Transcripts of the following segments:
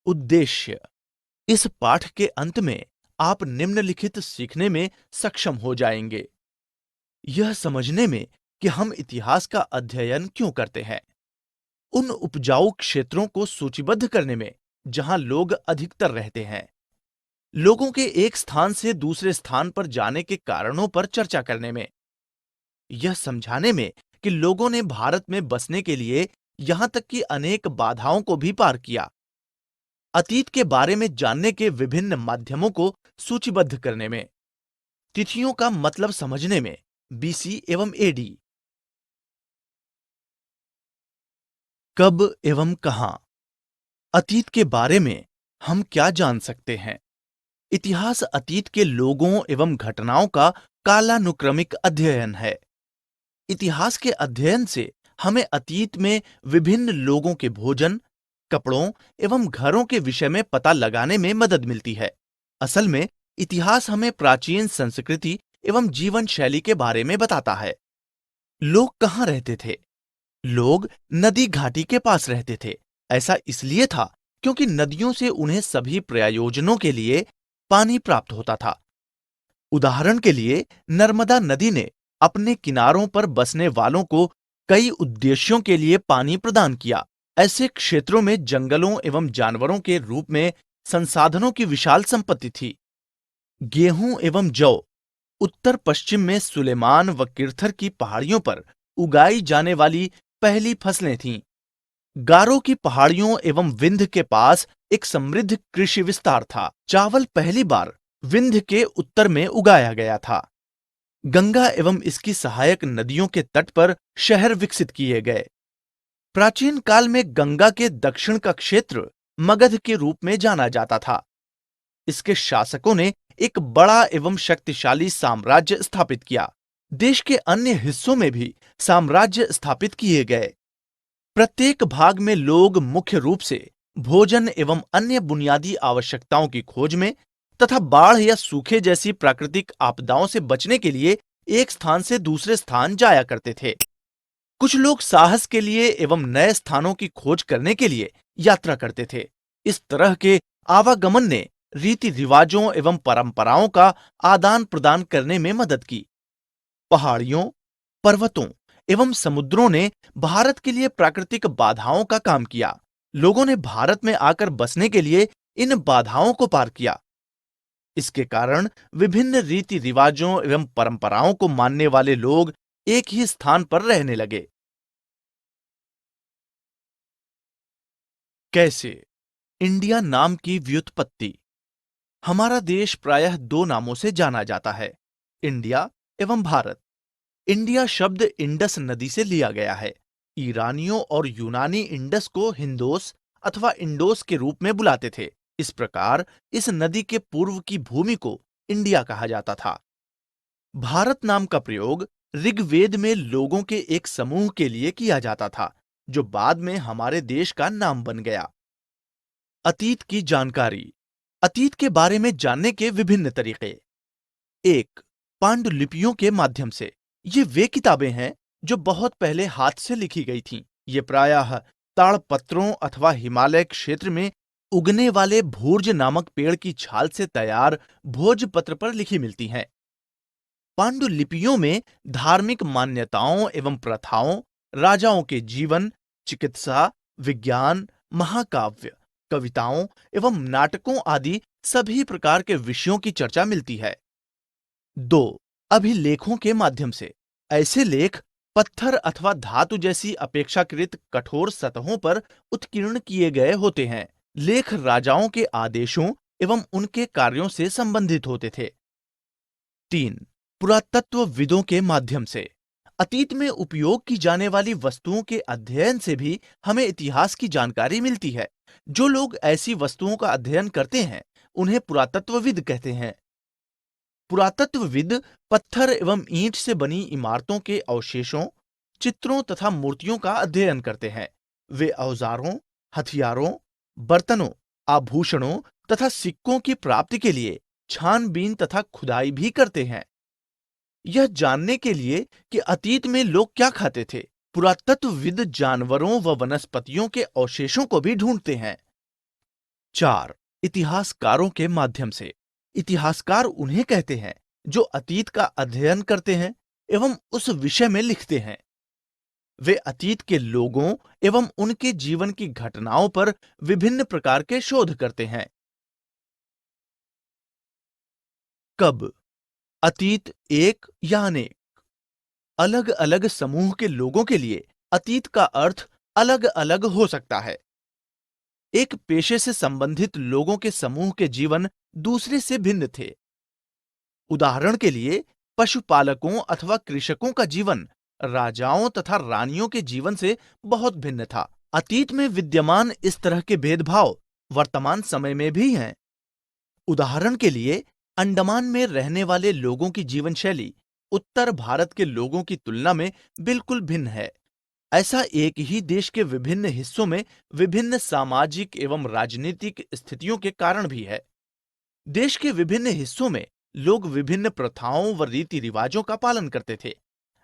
उद्देश्य। इस पाठ के अंत में आप निम्नलिखित सीखने में सक्षम हो जाएंगे। यह समझने में कि हम इतिहास का अध्ययन क्यों करते हैं, उन उपजाऊ क्षेत्रों को सूचीबद्ध करने में जहां लोग अधिकतर रहते हैं, लोगों के एक स्थान से दूसरे स्थान पर जाने के कारणों पर चर्चा करने में, यह समझाने में कि लोगों ने भारत में बसने के लिए यहां तक कि अनेक बाधाओं को भी पार किया, अतीत के बारे में जानने के विभिन्न माध्यमों को सूचीबद्ध करने में, तिथियों का मतलब समझने में, बीसी एवं एडी, कब एवं कहां, अतीत के बारे में हम क्या जान सकते हैं। इतिहास अतीत के लोगों एवं घटनाओं का कालानुक्रमिक अध्ययन है। इतिहास के अध्ययन से हमें अतीत में विभिन्न लोगों के भोजन, कपड़ों एवं घरों के विषय में पता लगाने में मदद मिलती है। असल में इतिहास हमें प्राचीन संस्कृति एवं जीवन शैली के बारे में बताता है। लोग कहाँ रहते थे? लोग नदी घाटी के पास रहते थे। ऐसा इसलिए था क्योंकि नदियों से उन्हें सभी प्रयोजनों के लिए पानी प्राप्त होता था। उदाहरण के लिए नर्मदा नदी ने अपने किनारों पर बसने वालों को कई उद्देश्यों के लिए पानी प्रदान किया। ऐसे क्षेत्रों में जंगलों एवं जानवरों के रूप में संसाधनों की विशाल संपत्ति थी। गेहूं एवं जौ उत्तर पश्चिम में सुलेमान व किर्थर की पहाड़ियों पर उगाई जाने वाली पहली फसलें थीं। गारो की पहाड़ियों एवं विंध्य के पास एक समृद्ध कृषि विस्तार था। चावल पहली बार विंध्य के उत्तर में उगाया गया था। गंगा एवं इसकी सहायक नदियों के तट पर शहर विकसित किए गए। प्राचीन काल में गंगा के दक्षिण का क्षेत्र मगध के रूप में जाना जाता था। इसके शासकों ने एक बड़ा एवं शक्तिशाली साम्राज्य स्थापित किया। देश के अन्य हिस्सों में भी साम्राज्य स्थापित किए गए। प्रत्येक भाग में लोग मुख्य रूप से भोजन एवं अन्य बुनियादी आवश्यकताओं की खोज में तथा बाढ़ या सूखे जैसी प्राकृतिक आपदाओं से बचने के लिए एक स्थान से दूसरे स्थान जाया करते थे। कुछ लोग साहस के लिए एवं नए स्थानों की खोज करने के लिए यात्रा करते थे। इस तरह के आवागमन ने रीति रिवाजों एवं परंपराओं का आदान प्रदान करने में मदद की। पहाड़ियों, पर्वतों एवं समुद्रों ने भारत के लिए प्राकृतिक बाधाओं का काम किया। लोगों ने भारत में आकर बसने के लिए इन बाधाओं को पार किया। इसके कारण विभिन्न रीति रिवाजों एवं परंपराओं को मानने वाले लोग एक ही स्थान पर रहने लगे। कैसे? इंडिया नाम की व्युत्पत्ति। हमारा देश प्रायः दो नामों से जाना जाता है, इंडिया एवं भारत। इंडिया शब्द इंडस नदी से लिया गया है। ईरानियों और यूनानी इंडस को हिंदोस अथवा इंडोस के रूप में बुलाते थे। इस प्रकार इस नदी के पूर्व की भूमि को इंडिया कहा जाता था। भारत नाम का प्रयोग ऋग्वेद में लोगों के एक समूह के लिए किया जाता था, जो बाद में हमारे देश का नाम बन गया। अतीत की जानकारी। अतीत के बारे में जानने के विभिन्न तरीके। 1. पांडुलिपियों के माध्यम से। ये वे किताबें हैं जो बहुत पहले हाथ से लिखी गई थीं। ये प्रायः ताड़पत्रों अथवा हिमालय क्षेत्र में उगने वाले भूर्ज नामक पेड़ की छाल से तैयार भोजपत्र पर लिखी मिलती हैं। पांडुलिपियों में धार्मिक मान्यताओं एवं प्रथाओं, राजाओं के जीवन, चिकित्सा, विज्ञान, महाकाव्य, कविताओं एवं नाटकों आदि सभी प्रकार के विषयों की चर्चा मिलती है। 2. अभिलेखों के माध्यम से। ऐसे लेख पत्थर अथवा धातु जैसी अपेक्षाकृत कठोर सतहों पर उत्कीर्ण किए गए होते हैं। लेख राजाओं के आदेशों एवं उनके कार्यों से संबंधित होते थे। 3. पुरातत्वविदों के माध्यम से। अतीत में उपयोग की जाने वाली वस्तुओं के अध्ययन से भी हमें इतिहास की जानकारी मिलती है। जो लोग ऐसी वस्तुओं का अध्ययन करते हैं, उन्हें पुरातत्वविद कहते हैं। पुरातत्वविद पत्थर एवं ईंट से बनी इमारतों के अवशेषों, चित्रों तथा मूर्तियों का अध्ययन करते हैं। वे औजारों, हथियारों, बर्तनों, आभूषणों तथा सिक्कों की प्राप्ति के लिए छानबीन तथा खुदाई भी करते हैं। यह जानने के लिए कि अतीत में लोग क्या खाते थे, पुरातत्वविद जानवरों व वनस्पतियों के अवशेषों को भी ढूंढते हैं। 4. इतिहासकारों के माध्यम से। इतिहासकार उन्हें कहते हैं जो अतीत का अध्ययन करते हैं एवं उस विषय में लिखते हैं। वे अतीत के लोगों एवं उनके जीवन की घटनाओं पर विभिन्न प्रकार के शोध करते हैं। कब? अतीत एक या अनेक। अलग अलग समूह के लोगों के लिए अतीत का अर्थ अलग अलग हो सकता है। एक पेशे से संबंधित लोगों के समूह के जीवन दूसरे से भिन्न थे। उदाहरण के लिए पशुपालकों अथवा कृषकों का जीवन राजाओं तथा रानियों के जीवन से बहुत भिन्न था। अतीत में विद्यमान इस तरह के भेदभाव वर्तमान समय में भी हैं। उदाहरण के लिए अंडमान में रहने वाले लोगों की जीवन शैली उत्तर भारत के लोगों की तुलना में बिल्कुल भिन्न है। ऐसा एक ही देश के विभिन्न हिस्सों में विभिन्न सामाजिक एवं राजनीतिक स्थितियों के कारण भी है। देश के विभिन्न हिस्सों में लोग विभिन्न प्रथाओं व रीति रिवाजों का पालन करते थे।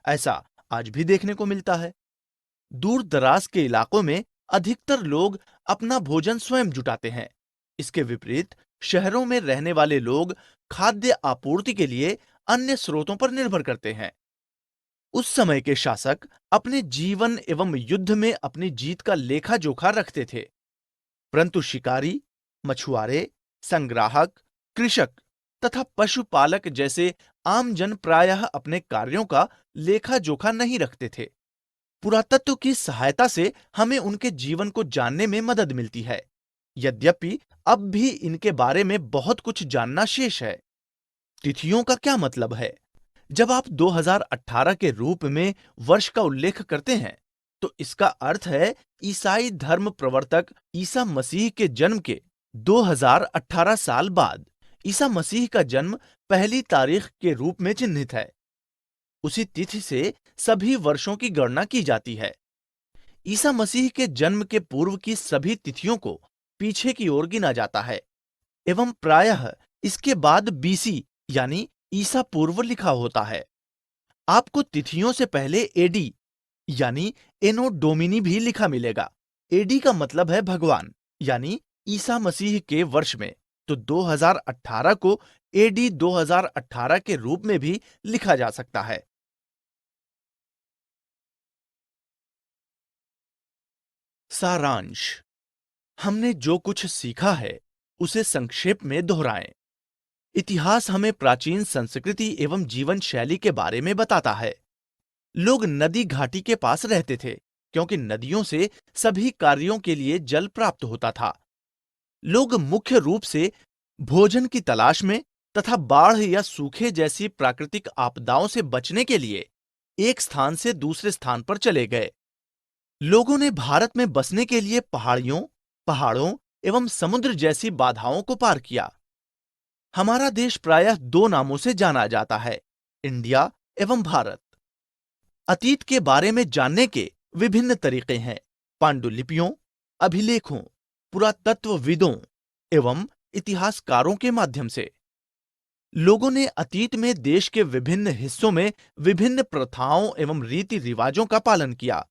ऐसा आज भी देखने को मिलता है। दूर दराज के इलाकों में अधिकतर लोग अपना भोजन स्वयं जुटाते हैं। इसके विपरीत शहरों में रहने वाले लोग खाद्य आपूर्ति के लिए अन्य स्रोतों पर निर्भर करते हैं। उस समय के शासक अपने जीवन एवं युद्ध में अपनी जीत का लेखा जोखा रखते थे, परंतु शिकारी, मछुआरे, संग्राहक, कृषक तथा पशुपालक जैसे आमजन प्रायः अपने कार्यों का लेखा जोखा नहीं रखते थे। पुरातत्व की सहायता से हमें उनके जीवन को जानने में मदद मिलती है, यद्यपि अब भी इनके बारे में बहुत कुछ जानना शेष है। तिथियों का क्या मतलब है? जब आप 2018 के रूप में वर्ष का उल्लेख करते हैं, तो इसका अर्थ है ईसाई धर्म प्रवर्तक ईसा मसीह के जन्म के 2018 साल बाद ईसा मसीह का जन्म पहली तारीख के रूप में चिन्हित है। उसी तिथि से सभी वर्षों की गणना की जाती है। ईसा मसीह के जन्म के पूर्व की सभी तिथियों को पीछे की ओर गिना जाता है एवं प्रायः इसके बाद बीसी यानी ईसा पूर्व लिखा होता है। आपको तिथियों से पहले एडी यानी एनो डोमिनी भी लिखा मिलेगा। एडी का मतलब है भगवान यानी ईसा मसीह के वर्ष में, तो 2018 को एडी 2018 के रूप में भी लिखा जा सकता है। सारांश। हमने जो कुछ सीखा है उसे संक्षेप में दोहराएं। इतिहास हमें प्राचीन संस्कृति एवं जीवन शैली के बारे में बताता है। लोग नदी घाटी के पास रहते थे क्योंकि नदियों से सभी कार्यों के लिए जल प्राप्त होता था। लोग मुख्य रूप से भोजन की तलाश में तथा बाढ़ या सूखे जैसी प्राकृतिक आपदाओं से बचने के लिए एक स्थान से दूसरे स्थान पर चले गए। लोगों ने भारत में बसने के लिए पहाड़ों एवं समुद्र जैसी बाधाओं को पार किया। हमारा देश प्रायः दो नामों से जाना जाता है, इंडिया एवं भारत। अतीत के बारे में जानने के विभिन्न तरीके हैं, पांडुलिपियों, अभिलेखों, पुरातत्वविदों एवं इतिहासकारों के माध्यम से। लोगों ने अतीत में देश के विभिन्न हिस्सों में विभिन्न प्रथाओं एवं रीति रिवाजों का पालन किया।